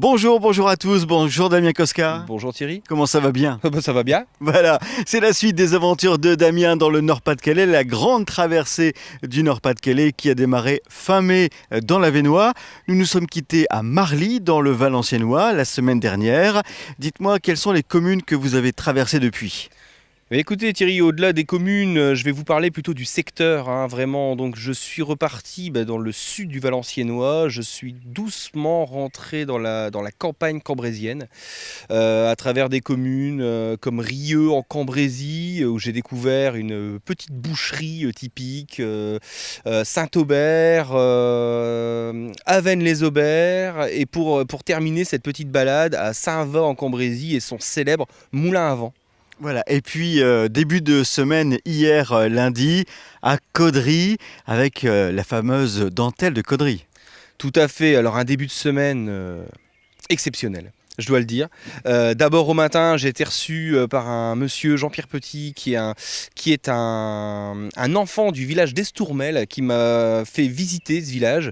Bonjour à tous, bonjour Damien Koska. Bonjour Thierry. Comment ça va bien? Ça va bien. Voilà, c'est la suite des aventures de Damien dans le Nord-Pas-de-Calais, la grande traversée du Nord-Pas-de-Calais qui a démarré fin mai dans l'Avesnois. Nous nous sommes quittés à Marly dans le Valenciennois la semaine dernière. Dites-moi, quelles sont les communes que vous avez traversées depuis ? Mais écoutez Thierry, au-delà des communes, je vais vous parler plutôt du secteur, vraiment. Donc je suis reparti dans le sud du Valenciennois, je suis doucement rentré dans la campagne cambrésienne, à travers des communes comme Rieux en Cambrésie, où j'ai découvert une petite boucherie typique, Saint-Aubert, Avesnes-les-Aubert, et pour terminer cette petite balade à Saint-Va en Cambrésie et son célèbre moulin à vent. Voilà, et puis début de semaine hier lundi à Caudry avec la fameuse dentelle de Caudry. Tout à fait, alors un début de semaine exceptionnel, je dois le dire. D'abord au matin, j'ai été reçu par un monsieur Jean-Pierre Petit qui est un enfant du village d'Estourmel qui m'a fait visiter ce village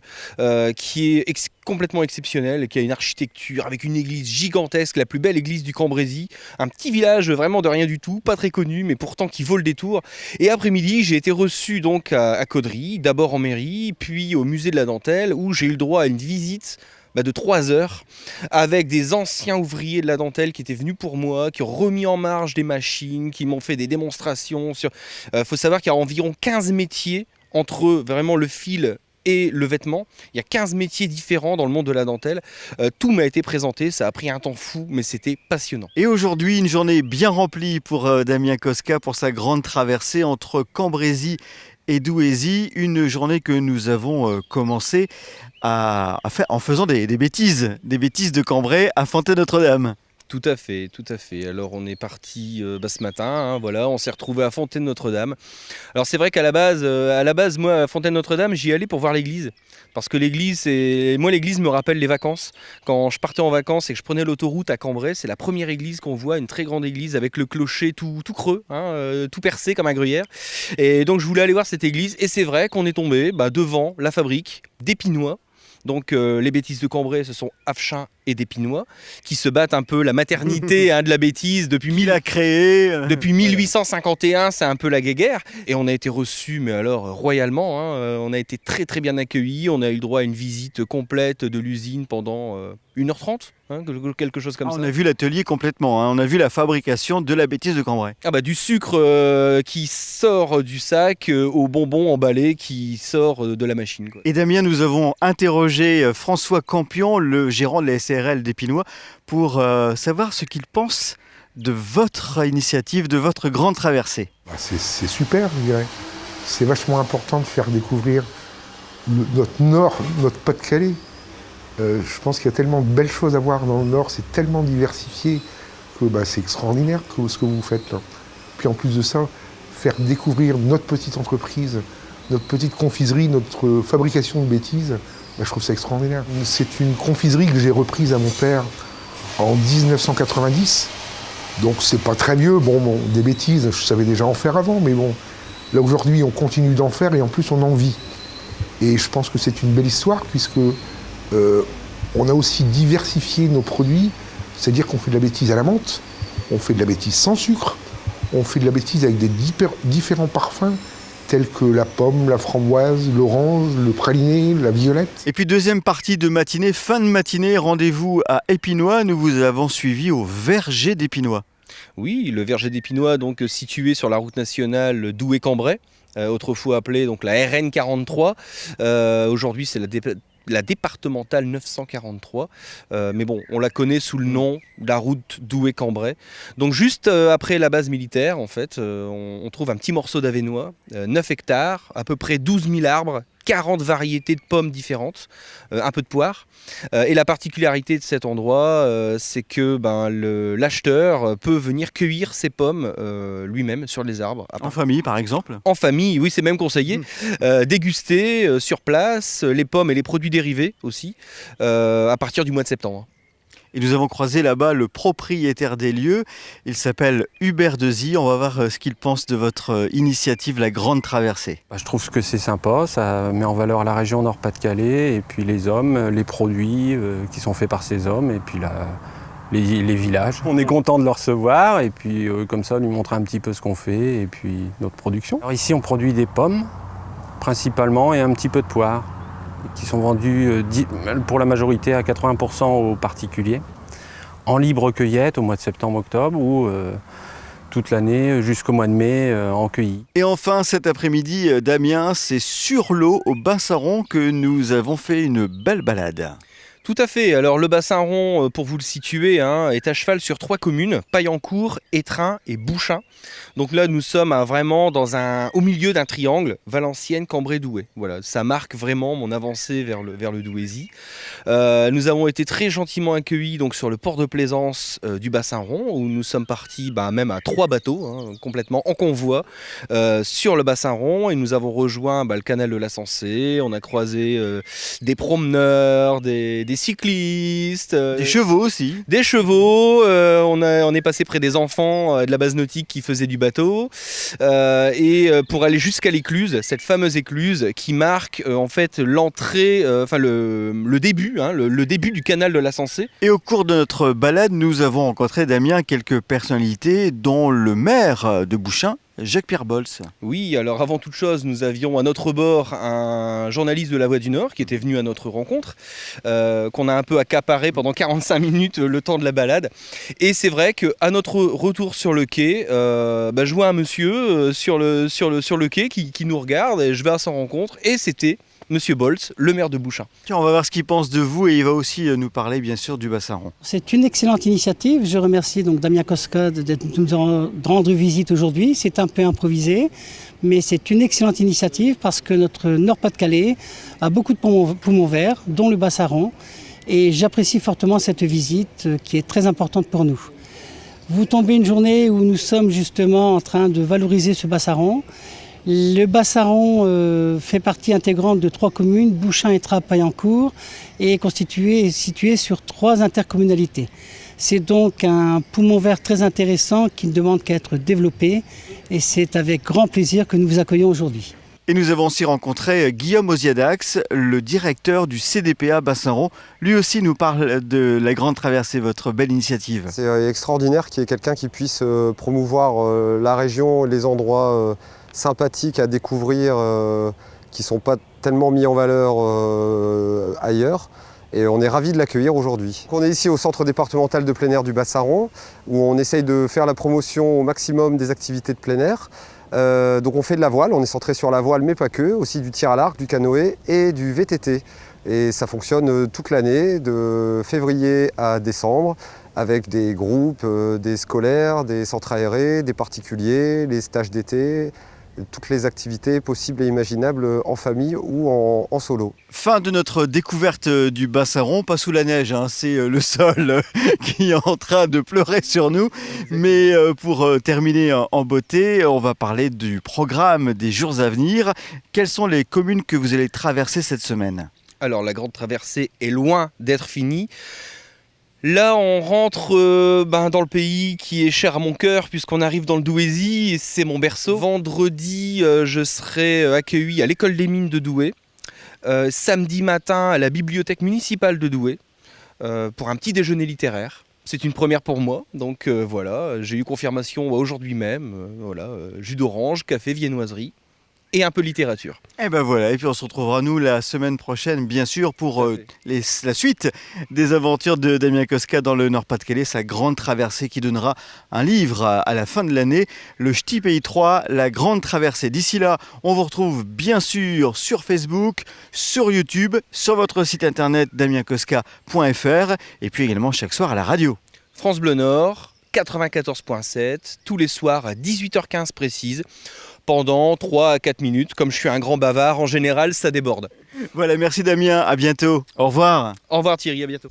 qui est complètement exceptionnel, qui a une architecture avec une église gigantesque, la plus belle église du Cambrésis, un petit village vraiment de rien du tout, pas très connu mais pourtant qui vaut le détour. Et après-midi, j'ai été reçu donc à Caudry, d'abord en mairie, puis au musée de la dentelle où j'ai eu le droit à une visite de 3 heures avec des anciens ouvriers de la dentelle qui étaient venus pour moi, qui ont remis en marche des machines, qui m'ont fait des démonstrations sur... faut savoir qu'il y a environ 15 métiers entre vraiment le fil et le vêtement. Il y a 15 métiers différents dans le monde de la dentelle. Tout m'a été présenté, ça a pris un temps fou, mais c'était passionnant. Et aujourd'hui, une journée bien remplie pour Damien Koska pour sa grande traversée entre Cambrésis et Douaisis. Une journée que nous avons commencé en faisant des bêtises de Cambrai à Fontaine-Notre-Dame. Tout à fait. Alors on est parti ce matin, voilà, on s'est retrouvé à Fontaine-Notre-Dame. Alors c'est vrai qu'à la base, moi à Fontaine-Notre-Dame, j'y allais pour voir l'église. Parce que l'église me rappelle les vacances. Quand je partais en vacances et que je prenais l'autoroute à Cambrai, c'est la première église qu'on voit, une très grande église avec le clocher tout creux, tout percé comme un gruyère. Et donc je voulais aller voir cette église et c'est vrai qu'on est tombé devant la fabrique d'Épinois. Donc les bêtises de Cambrai, ce sont Afchin et d'Épinois qui se battent un peu la maternité de la bêtise depuis 1851, c'est un peu la guéguerre. Et on a été reçus, mais alors royalement, on a été très très bien accueillis, on a eu le droit à une visite complète de l'usine pendant 1h30, quelque chose comme ça. On a vu l'atelier complètement, on a vu la fabrication de la bêtise de Cambrai. Du sucre qui sort du sac au bonbon emballé qui sort de la machine, quoi. Et Damien, nous avons interrogé François Campion, le gérant de la SARL d'Épinois, pour savoir ce qu'il pense de votre initiative, de votre grande traversée. C'est super, je dirais. C'est vachement important de faire découvrir notre Nord, notre Pas-de-Calais. Je pense qu'il y a tellement de belles choses à voir dans le Nord, c'est tellement diversifié que c'est extraordinaire ce que vous faites là. Puis en plus de ça, faire découvrir notre petite entreprise, notre petite confiserie, notre fabrication de bêtises, je trouve ça extraordinaire. C'est une confiserie que j'ai reprise à mon père en 1990, donc c'est pas très vieux. Des bêtises, je savais déjà en faire avant, mais là aujourd'hui on continue d'en faire et en plus on en vit. Et je pense que c'est une belle histoire puisque on a aussi diversifié nos produits, c'est-à-dire qu'on fait de la bêtise à la menthe, on fait de la bêtise sans sucre, on fait de la bêtise avec des différents parfums tels que la pomme, la framboise, l'orange, le praliné, la violette. Et puis deuxième partie de matinée, fin de matinée, rendez-vous à Épinois, nous vous avons suivi au verger d'Épinois. Oui, le verger d'Épinois, donc situé sur la route nationale Douai-Cambrai, autrefois appelée donc la RN 43. Aujourd'hui, c'est la départementale 943, mais on la connaît sous le nom de la route Douai-Cambrai. Donc juste après la base militaire, en fait, on trouve un petit morceau d'Avesnois, 9 hectares, à peu près 12 000 arbres, 40 variétés de pommes différentes, un peu de poire. Et la particularité de cet endroit, c'est que l'acheteur peut venir cueillir ses pommes lui-même sur les arbres. En famille, par exemple ? En famille, oui, c'est même conseillé. Déguster sur place les pommes et les produits dérivés aussi, à partir du mois de septembre. Et nous avons croisé là-bas le propriétaire des lieux. Il s'appelle Hubert Dezy. On va voir ce qu'il pense de votre initiative, la Grande Traversée. Je trouve que c'est sympa, ça met en valeur la région Nord-Pas-de-Calais et puis les hommes, les produits qui sont faits par ces hommes et puis les villages. On est content de le recevoir et puis comme ça lui montrer un petit peu ce qu'on fait et puis notre production. Alors ici on produit des pommes principalement et un petit peu de poires qui sont vendus pour la majorité à 80% aux particuliers en libre cueillette au mois de septembre-octobre ou toute l'année jusqu'au mois de mai en cueilli. Et enfin cet après-midi, Damien, c'est sur l'eau au Bassaron que nous avons fait une belle balade. Tout à fait. Alors le bassin rond, pour vous le situer, est à cheval sur 3 communes, Paillencourt, Étreins et Bouchain. Donc là, nous sommes vraiment au milieu d'un triangle, Valenciennes, Cambrai, Douai. Voilà, ça marque vraiment mon avancée vers le Douaisis. Nous avons été très gentiment accueillis donc, sur le port de plaisance du bassin rond, où nous sommes partis même à 3 bateaux, complètement en convoi, sur le bassin rond. Et nous avons rejoint le canal de la Sensée. On a croisé des promeneurs, des cyclistes, des chevaux aussi. Des chevaux, on est passé près des enfants de la base nautique qui faisaient du bateau et pour aller jusqu'à l'écluse, cette fameuse écluse qui marque en fait l'entrée, le début, le début du canal de la Sensée. Et au cours de notre balade, nous avons rencontré, Damien, quelques personnalités dont le maire de Bouchain, Jacques-Pierre Bols. Oui, alors avant toute chose, nous avions à notre bord un journaliste de La Voix du Nord qui était venu à notre rencontre, qu'on a un peu accaparé pendant 45 minutes le temps de la balade. Et c'est vrai qu'à notre retour sur le quai, je vois un monsieur sur le quai qui nous regarde et je vais à sa rencontre et c'était Monsieur Bols, le maire de Bouchain. Tiens, on va voir ce qu'il pense de vous et il va aussi nous parler bien sûr du bassin rond. C'est une excellente initiative. Je remercie donc Damien Kostka de nous rendre visite aujourd'hui. C'est un peu improvisé, mais c'est une excellente initiative parce que notre Nord-Pas-de-Calais a beaucoup de poumons verts, dont le bassin rond. Et j'apprécie fortement cette visite qui est très importante pour nous. Vous tombez une journée où nous sommes justement en train de valoriser ce bassin rond. Le Bassaron fait partie intégrante de 3 communes, Bouchain, Étreins, Paillencourt, et est situé sur 3 intercommunalités. C'est donc un poumon vert très intéressant qui ne demande qu'à être développé et c'est avec grand plaisir que nous vous accueillons aujourd'hui. Et nous avons aussi rencontré Guillaume Osiadax, le directeur du CDPA Bassin-Rond. Lui aussi nous parle de la Grande Traversée, votre belle initiative. C'est extraordinaire qu'il y ait quelqu'un qui puisse promouvoir la région, les endroits sympathiques à découvrir qui ne sont pas tellement mis en valeur ailleurs. Et on est ravis de l'accueillir aujourd'hui. On est ici au centre départemental de plein air du Bassin-Rond où on essaye de faire la promotion au maximum des activités de plein air. Donc on fait de la voile, on est centré sur la voile mais pas que, aussi du tir à l'arc, du canoë et du VTT. Et ça fonctionne toute l'année, de février à décembre, avec des groupes, des scolaires, des centres aérés, des particuliers, les stages d'été, toutes les activités possibles et imaginables en famille ou en solo. Fin de notre découverte du Bassin-Rond, pas sous la neige, c'est le sol qui est en train de pleurer sur nous. Mais pour terminer en beauté, on va parler du programme des jours à venir. Quelles sont les communes que vous allez traverser cette semaine ? Alors la Grande Traversée est loin d'être finie. Là, on rentre dans le pays qui est cher à mon cœur puisqu'on arrive dans le Douaisis et c'est mon berceau. Vendredi, je serai accueilli à l'école des mines de Douai. Samedi matin, à la bibliothèque municipale de Douai pour un petit déjeuner littéraire. C'est une première pour moi, donc voilà, j'ai eu confirmation aujourd'hui même. Jus d'orange, café, viennoiserie. Et un peu littérature. Et ben voilà, et puis on se retrouvera nous la semaine prochaine, bien sûr, pour la suite des aventures de Damien Kostka dans le Nord-Pas-de-Calais, sa grande traversée qui donnera un livre à la fin de l'année, le Ch'ti Pays 3, la grande traversée. D'ici là, on vous retrouve bien sûr sur Facebook, sur YouTube, sur votre site internet damienkoska.fr et puis également chaque soir à la radio. France Bleu Nord, 94.7, tous les soirs à 18h15 précise. Pendant 3 à 4 minutes. Comme je suis un grand bavard, en général, ça déborde. Voilà, merci Damien, à bientôt. Au revoir. Au revoir Thierry, à bientôt.